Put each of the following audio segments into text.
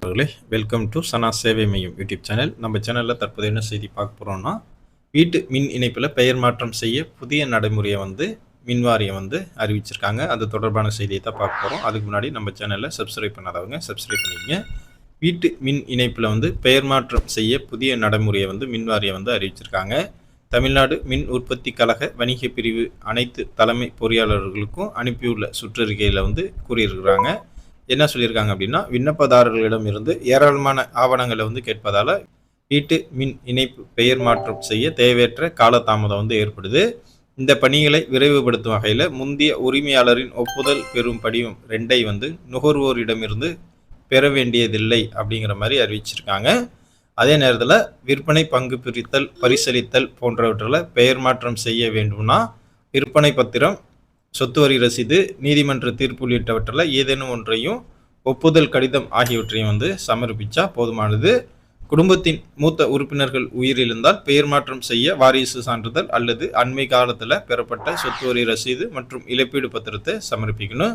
நண்பர்களே, welcome to சனா சேவை மையம் யூடியூப் சேனல். நம்ம சேனலில் தற்போது என்ன செய்தி பார்க்க போகிறோம்னா, வீட்டு மின் இணைப்பில் பெயர் மாற்றம் செய்ய புதிய நடைமுறையை மின் வாரியம் அறிவிச்சிருக்காங்க. அது தொடர்பான செய்தியை தான் பார்க்க போகிறோம். அதுக்கு முன்னாடி நம்ம சேனலில் சப்ஸ்கிரைப் பண்ணாதவங்க சப்ஸ்கிரைப் பண்ணிக்கங்க. வீட்டு மின் இணைப்பில் பெயர் மாற்றம் செய்ய புதிய நடைமுறையை மின் வாரியம் அறிவிச்சிருக்காங்க. தமிழ்நாடு மின் உற்பத்தி கழக வணிக பிரிவு அனைத்து தலைமை பொறியாளர்களுக்கும் அனுப்பியுள்ள சுற்றறிக்கையில் கூறியிருக்கிறாங்க. என்ன சொல்லியிருக்காங்க அப்படின்னா, விண்ணப்பதாரர்களிடம் இருந்து ஏராளமான ஆவணங்களை கேட்பதால் வீட்டு மின் இணைப்பு பெயர் மாற்றம் செய்ய தேவையற்ற காலதாமதம் ஏற்படுது. இந்த பணிகளை விரைவுபடுத்தும் வகையில் முந்தைய உரிமையாளரின் ஒப்புதல் பெறும் படிவம் 2ஐ நுகர்வோரிடமிருந்து பெற வேண்டியதில்லை அப்படிங்கிற மாதிரி அறிவிச்சிருக்காங்க. அதே நேரத்தில் விற்பனை பங்கு பிரித்தல் பரிசளித்தல் போன்றவற்றில் பெயர் மாற்றம் செய்ய வேண்டும்னா விற்பனை பத்திரம், சொத்து வரி ரசீது, நீதிமன்ற தீர்ப்பு உள்ளிட்டவற்றில் ஏதேனும் ஒன்றையும் ஒப்புதல் கடிதம் ஆகியவற்றையும் சமர்ப்பித்தா போதுமானது. குடும்பத்தின் மூத்த உறுப்பினர்கள் உயிரிழந்தால் பெயர் மாற்றம் செய்ய வாரிசு சான்றிதழ் அல்லது அண்மை காலத்தில் பெறப்பட்ட சொத்து வரி ரசீது மற்றும் இழப்பீடு பத்திரத்தை சமர்ப்பிக்கணும்.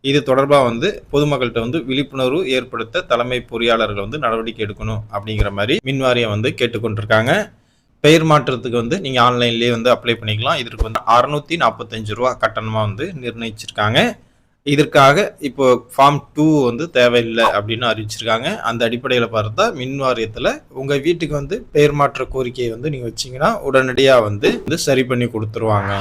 இது தொடர்பாக பொதுமக்கள்கிட்ட விழிப்புணர்வு ஏற்படுத்த தலைமை பொறியாளர்கள் நடவடிக்கை எடுக்கணும் அப்படிங்கிற மாதிரி மின் வாரியம் கேட்டுக்கொண்டிருக்காங்க. பெயர் மாற்றத்துக்கு நீங்கள் ஆன்லைன்லேயே அப்ளை பண்ணிக்கலாம். இதற்கு 645 ரூபா கட்டணமாக நிர்ணயிச்சிருக்காங்க. இதற்காக இப்போ ஃபார்ம் 2 தேவையில்லை அப்படின்னு அறிவிச்சிருக்காங்க. அந்த அடிப்படையில் பார்த்தா மின் வாரியத்தில் உங்கள் வீட்டுக்கு பெயர் மாற்ற கோரிக்கையை நீங்கள் வச்சிங்கன்னா உடனடியாக சரி பண்ணி கொடுத்துருவாங்க.